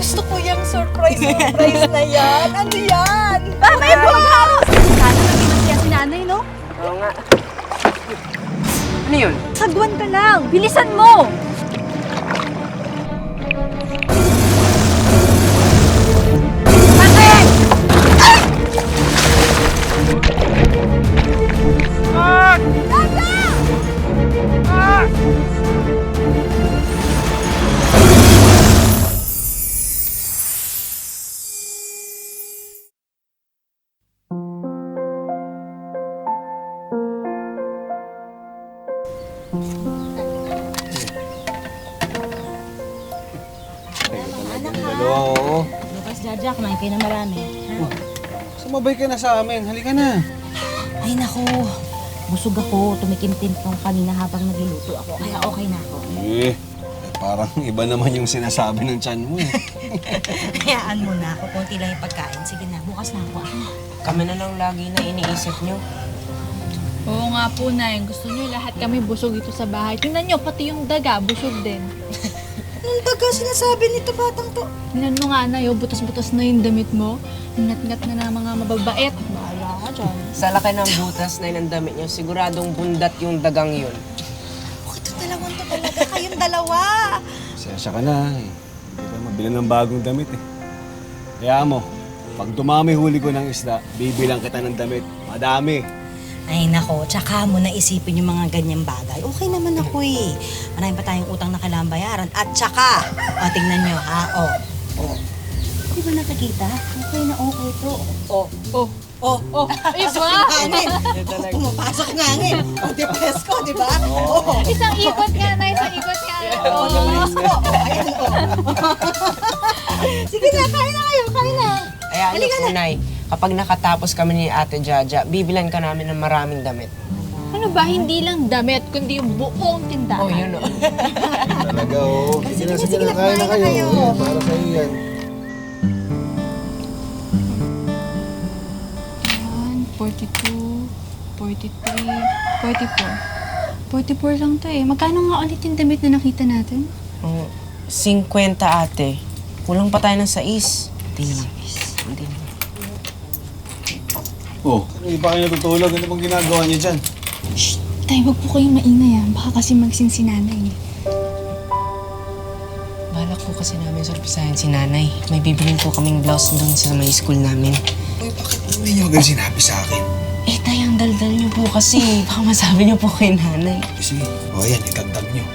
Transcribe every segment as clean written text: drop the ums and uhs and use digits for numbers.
Gusto ko yung surprise na yan. Ano yan? May magharo! Sana naging si nanay, no? Oo nga. Ano yun? Sagwan ka lang! Bilisan mo! Oo. Bukas, Jaja, kumain kayo na marami. Sumabay ka na sa amin. Halika na. Ay, naku. Busog ako. Tumikim-tim ko kanina habang nagluluto ako. Kaya okay na ako. Parang iba naman yung sinasabi ng tiyan mo eh. Hayaan mo na ako. Konti lang yung pagkain. Sige na, bukas na ako. Kami na lang lagi na iniisip nyo. Oo nga po, Nay. Gusto niyo lahat kami busog dito sa bahay. Tingnan niyo, pati yung daga, busog din. Anong daga sinasabi nito batang to? Tingnan mo nga, Nay, oh, butas-butas na yung damit mo. Ngat-ngat na mga mababait. Bahala ka dyan. Sa laki ng butas na yun ang damit nyo, siguradong bundat yung dagang yun. Ito dalawang to talaga. Kayong dalawa. Sensya ka na eh. Hindi ka mabili ng bagong damit eh. Kaya mo, pag dumami huli ko ng isda, bibilang kita ng damit. Madami. Ay, nako. Tsaka mo na isipin yung mga ganyang bagay. Okay naman ako eh. Marami pa tayong utang na kailangan bayaran. At tsaka, tingnan nyo ha. Di ba nakikita? Okay na okay to. Iba! Hangin. Pumapasok ng hangin. Di presko, di ba? Isang ikot nga, Nay. Isang ikot nga. Di presko. Ayan o. Sige na, kain na kayo. Kain na. Kaya ano po, Nay, kapag nakatapos kami ni Ate Jaja, bibilan ka namin ng maraming damit. Ano ba, hindi lang damit, kundi yung buong tindahan. Oh, yun o. Talaga oo. Sige na, kaya na kayo. Para sa iyo yan. 42, 43, 44. 44 lang to eh. Magkano nga ulit yung damit na nakita natin? Oh, 50 ate. Kulang pa tayo ng 6. Hindi naman. Hindi naman. Oh, hindi pa kayo natutulog. Ano bang ginagawa niyo dyan? Shh! Tay, wag po kayong maingay ah. Baka kasi magsinsinanay. Balak po kasi namin sorpresahin si nanay. May bibilin po kaming blouse doon sa may school namin. Uy, bakit hindi niyo agad sinabi sa akin? Eh, tay, ang daldal niyo po kasi. Baka masabi niyo po kay nanay. Sige, o yan, itagdag niyo.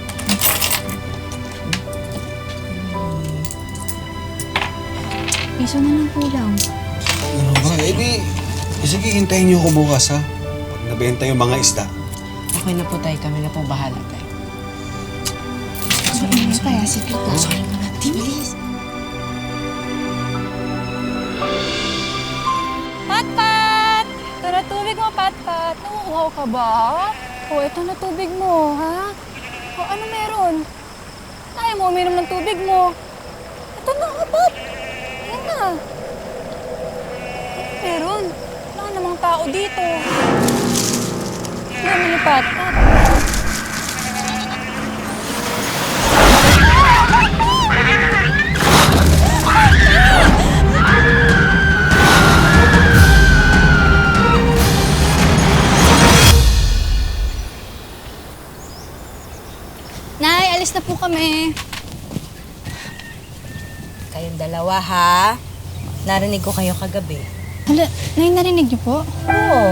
Piso na lang po lang. Ano ba? Sige, hintayin niyo ako bukas ha. Pag nabenta yung mga isda. Okay na po tayo. Kami na po bahala tayo. Sorry, kaya sige po. Sorry mo na. Bilis. Pat-pat! Tara, tubig mo, Pat-pat. Nanguuhaw ka ba? O, ito na tubig mo, ha? O, ano meron? Ayaw mo uminom ng tubig mo. Ito na, Pat! Ayan na. Ano meron? Wala namang tao dito. Ano ni Pat? Nay, alis na po kami. Kayong dalawa ha. Narinig ko kayo kagabi. Hala, Nay, narinig niyo po? Oo.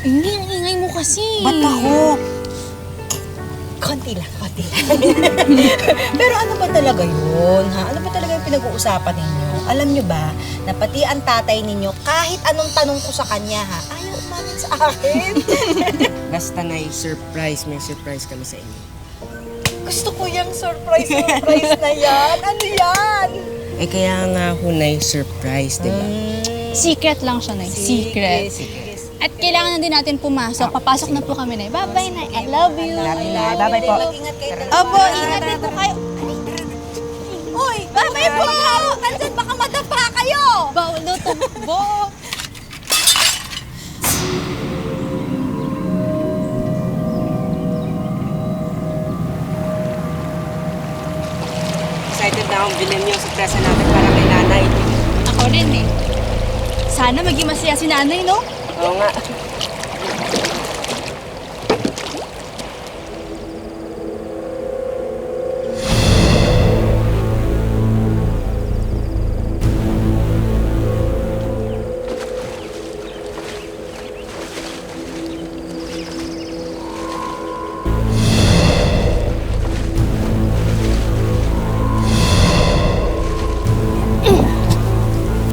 Hindi, ang ingay mo kasi. Ba't ako? Konti lang, konti lang. Pero ano ba talaga yun, ha? Ano ba talaga yung pinag-uusapan ninyo? Alam nyo ba, na pati ang tatay ninyo, kahit anong tanong ko sa kanya, ha? Ayaw umamin sa akin. Basta na surprise. May surprise kami sa inyo. Gusto ko yung surprise na yan. Ano yan? Eh, kaya nga hunay surprise, di ba? Secret lang siya, Nay. Secret. At kailangan na din natin pumasok. Papasok na po kami, Nay. Bye-bye, Nay. I love you. Bye-bye po. Mag-ingat kayo dalawa. Opo, ingat din po kayo. Uy, bye-bye po! Tansan, baka madapa kayo! Baulo, tumbo. Sa excited na akong bilhin yung sorpresa natin para kay nanay. Ako rin eh. Sana maging masaya si nanay, no? Oo nga.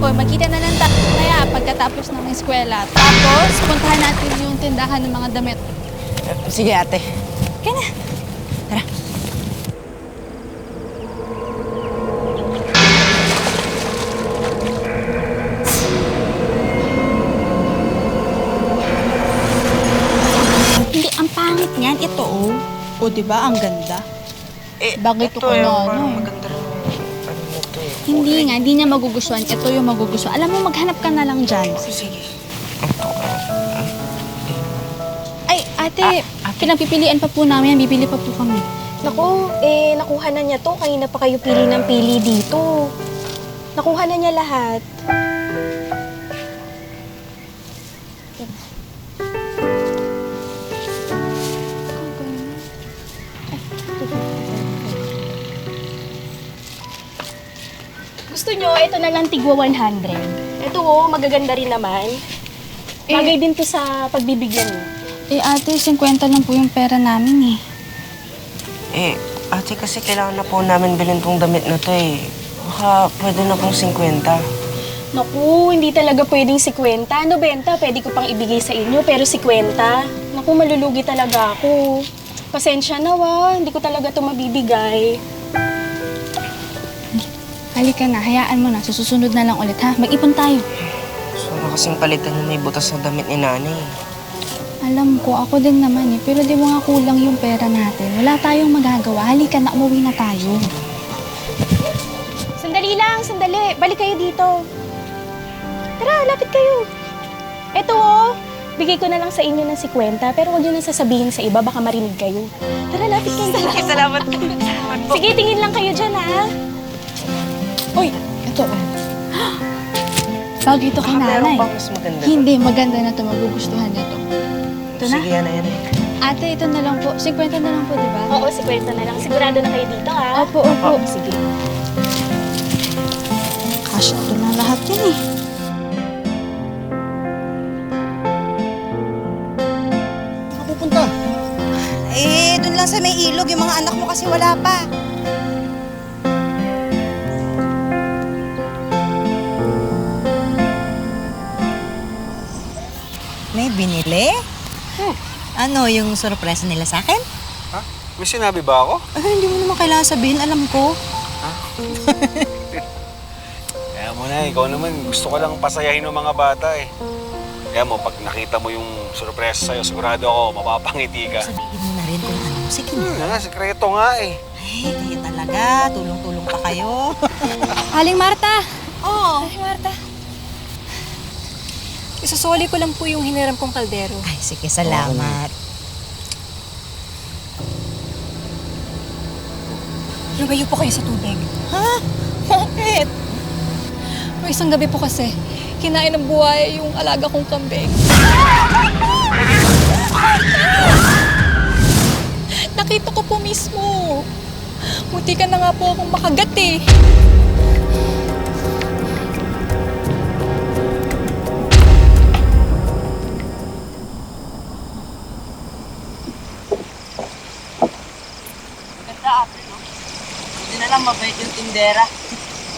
O, magkita na lang tayo kaya pagkatapos ng eskwela. Tapos, puntahan natin yung tindahan ng mga damit. Sige ate. Kaya na. Tara. Hindi, ang pangit niyan. Ito, oh. O, di ba? Ang ganda. Bakit ito ko na, ano? maganda rin. Ano ito eh. Hindi nga, hindi niya magugustuhan. Ito yung magugustuhan. Alam mo, maghanap ka na lang dyan. Sige. Ay, ate, pinapipilian pa po namin. Bibili pa po kami. Naku, nakuha na niya to. Kanina pa kayo pili ng pili dito. Nakuha na niya lahat. Gusto nyo, ito na lang tigwa 100. Ito oh, magaganda rin naman. Bagay din to sa pagbibigyan mo. Eh, ate, 50 lang po yung pera namin eh. Ate kasi kailangan na po namin bilhin tong damit na to eh. Baka pwede na pong 50. Naku, hindi talaga pwedeng 50. Ano benta? Pwede ko pang ibigay sa inyo, pero 50. Naku, malulugi talaga ako. Pasensya na hindi ko talaga to mabibigay. Halika na, hayaan mo na. Susunod na lang ulit, ha? Mag-ipon tayo. So na kasing palitan na may butas na damit ni nanay. Alam ko, ako din naman eh. Pero di mo nga kulang yung pera natin. Wala tayong magagawa. Halika na, umuwi na tayo. Sandali lang, sandali. Balik kayo dito. Tara, lapit kayo. Eto bigay ko na lang sa inyo ng 50, pero huwag nyo nang sasabihin sa iba, baka marinig kayo. Tara, lapit kayo. Salamat po. Sige, tingin lang kayo dyan, ha? Uy, ito oh. Bagay ito kay Baka nanay. meron pang mas maganda. Hindi, maganda na ito. Magugustuhan niya to. Ito na. Sige, yan. Ate, ito na lang po. 50 na lang po, di ba? Oo, 50 na lang. Sigurado na kayo dito, ha? Opo, opo. Sige. Kasya ito na lahat yan, eh. Saan ka pupunta? Eh, dun lang sa may ilog. Yung mga anak mo kasi wala pa. May binili? Ano, yung surprise nila sa akin? Ha? May sinabi ba ako? Hindi mo naman kailangan sabihin, alam ko. Kaya mo na, ikaw naman, gusto ko lang pasayahin ng mga bata eh. Kaya mo, pag nakita mo yung surprise sa'yo, sigurado ako, mapapangiti ka. Sabihin mo na rin kung ano. Sige na. Sikreto nga eh. Ay, kayo talaga. Tulong-tulong pa kayo. Aling Marta! Oo. Ay, Marta. Isusuli ko lang po yung hiniram kong kaldero. Ay, sige, salamat. Lumayo po kayo sa tubig. Ha? Bakit? O isang gabi po kasi, kinain ng buhay yung alaga kong kambing. Nakita ko po mismo. Munti ka na nga po akong makagat eh. Hindi na lang mabait yung tindera.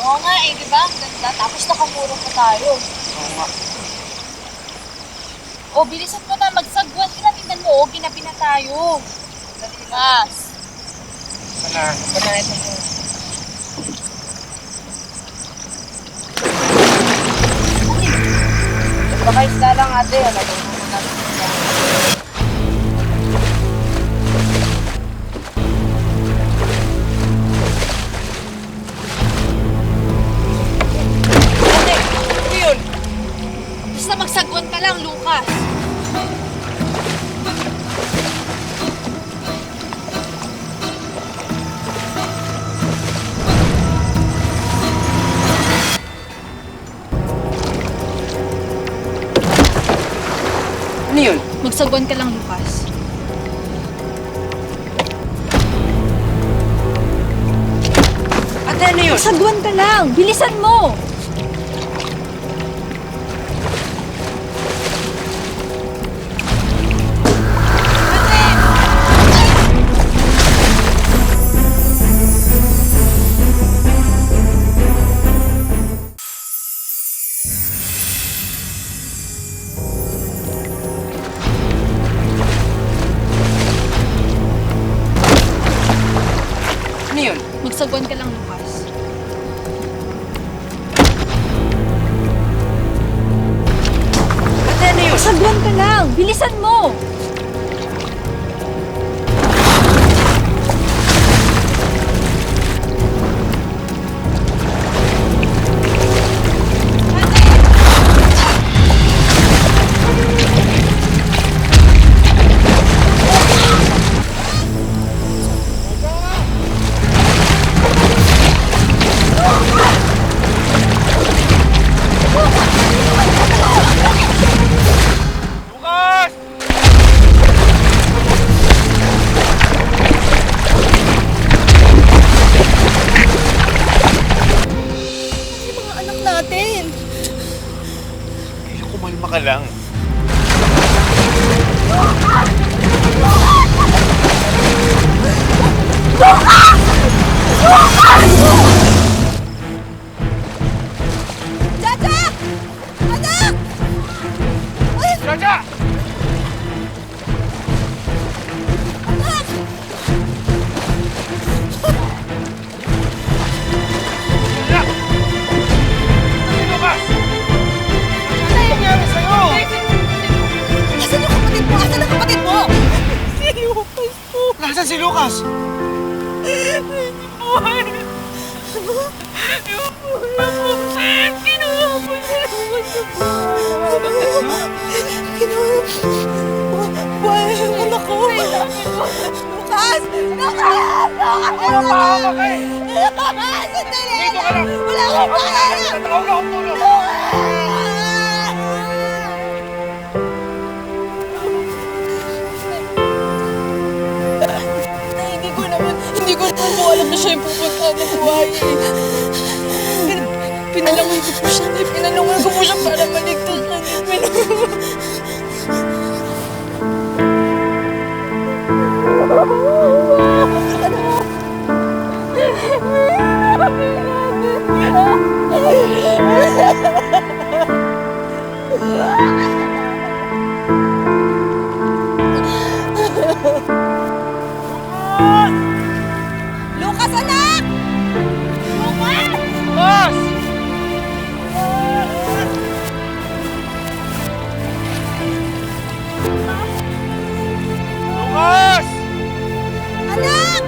Oo nga eh, di ba? Ang ganda. Tapos nakamurong pa tayo. Oo nga. O, bilisan mo na. Magsagwan ka na. Tingnan mo, ginabi na tayo. Mas. Sana ito mo. Baka isda lang ate. Basta magsagwan ka lang, Lucas. Ano yun? Magsagwan ka lang, Lucas. Ate, ano yun? Magsagwan ka lang! Bilisan mo! Ano yun? Magsagwan ka lang, Lucas. Ate, ano yun? Magsagwan ka lang! Bilisan mo! Kumalma ka lang. Nasaan si Lucas? Hindi ko naman po alam na siya yung pupunta ng buhay. Pinalangan ko po siya. Pinalangan ko po siya para maligtas ka niya. Lucas, anak! Lucas! Anak!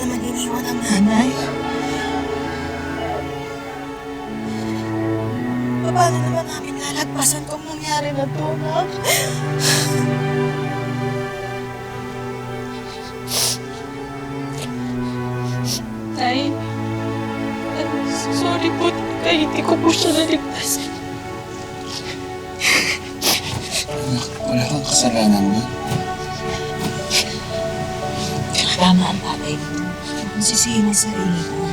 naman iniwan ang nanay? Paano naman namin lalagpasan kung nangyari na to, Nak? Nay, sorry po kaya hindi ko po siya naligtas. Anak, wala kang kasalanan mo. Tama ang tatay mo. Kung sisihin ang sarili mo.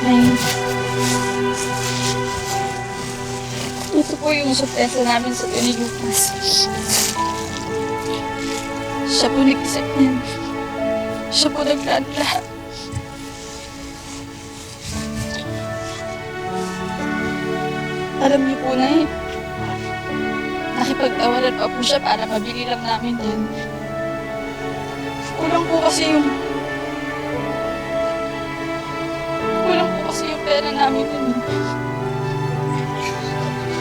Nay, ito po yung sorpresa namin sa ni Lucas. Siya po nag-isip niyan. Siya po naglahat. Alam niyo po, Nay, nakipag-tawanan pa po siya para mabili lang namin yan. Kulang po kasi yung pera namin yun.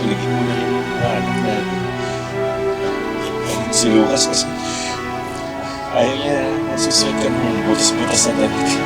Pinigin mo na rin yung mga anak natin. Si Lucas kasi ayaw niya nasusuot ka ng butas-butas na damit.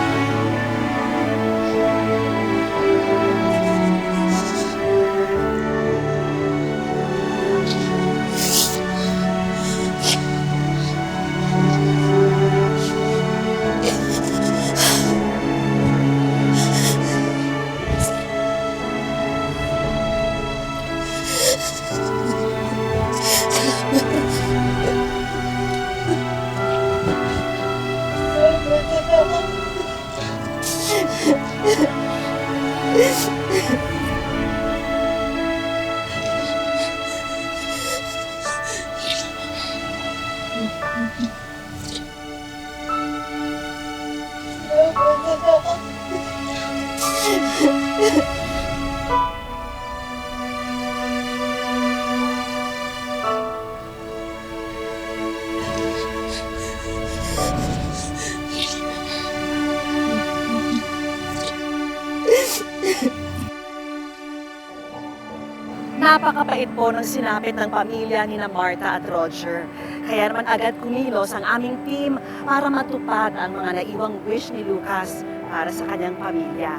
Napakapait po ng sinapit ng pamilya ni na Martha at Roger. Kaya naman agad kumilos ang aming team para matupad ang mga naiwang wish ni Lucas para sa kanyang pamilya.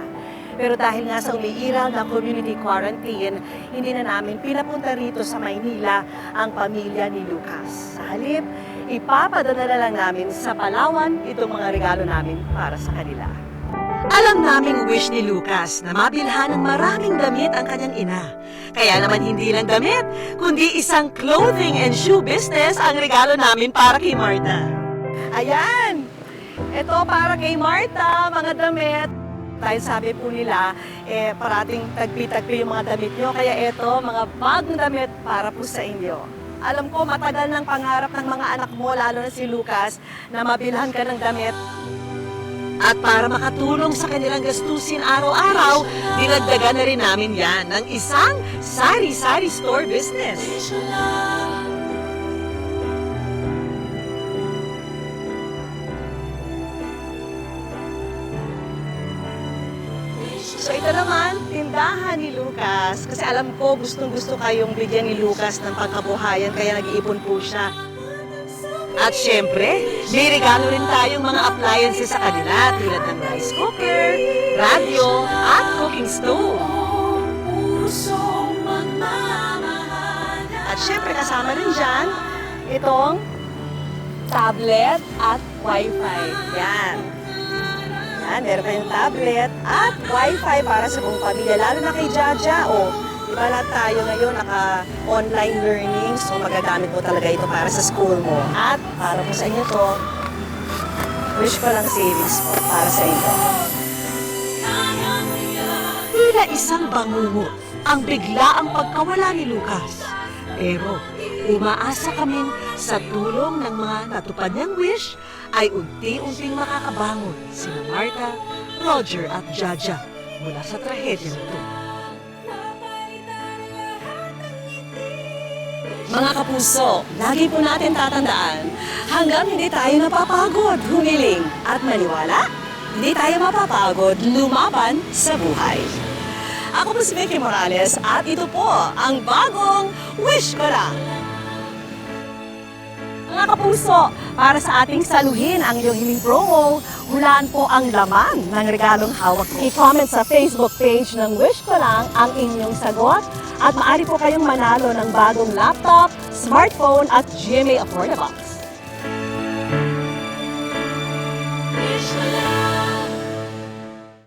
Pero dahil nga sa umiiral na community quarantine, hindi na namin pinapunta rito sa Maynila ang pamilya ni Lucas. Sa halip, ipapadala na lang namin sa Palawan itong mga regalo namin para sa kanila. Alam naming wish ni Lucas na mabilhan ng maraming damit ang kanyang ina. Kaya naman hindi lang damit, kundi isang clothing and shoe business ang regalo namin para kay Martha. Ayan! Ito para kay Martha, mga damit. Dahil sabi po nila, parating tagpi-tagpi yung mga damit nyo. Kaya ito, mga bagong damit para po sa inyo. Alam ko, matagal ng pangarap ng mga anak mo, lalo na si Lucas, na mabilhan ka ng damit. At para makatulong sa kanilang gastusin araw-araw, dinagdagan na rin namin yan ng isang sari-sari store business. So ito naman, tindahan ni Lucas. Kasi alam ko, gustong-gusto kayong bigyan ni Lucas ng pagkabuhayan, kaya nag-iipon po siya. At syempre, may regalo rin tayong mga appliances sa kanila tulad ng rice cooker, radio, at cooking stove. At syempre, kasama rin dyan itong tablet at wifi. Yan. Yan, meron kayong tablet at wifi para sa buong pamilya, lalo na kay Jaja. Diba lahat tayo ngayon naka-online learning, so magagamit mo talaga ito para sa school mo. At para po sa inyo to, wish ko lang savings po para sa inyo. Tila isang bangungot ang bigla ang pagkawala ni Lucas. Pero umaasa kami sa tulong ng mga natupad niyang wish ay unti-unting makakabangon sina Martha, Roger at Jaja mula sa trahedya nito. Mga kapuso, lagi po natin tatandaan, hanggang hindi tayo napapagod, humiling at maniwala, hindi tayo mapapagod lumaban sa buhay. Ako po si Vicky Morales at ito po ang bagong Wish Ko Lang. Mga kapuso, para sa ating saluhin ang iyong hiling promo, hulaan po ang laman ng regalong hawak ko. I-comment sa Facebook page ng Wish Ko Lang ang inyong sagot at maaari po kayong manalo ng bagong laptop, smartphone at GMA Affordabox. Wish Ko Lang!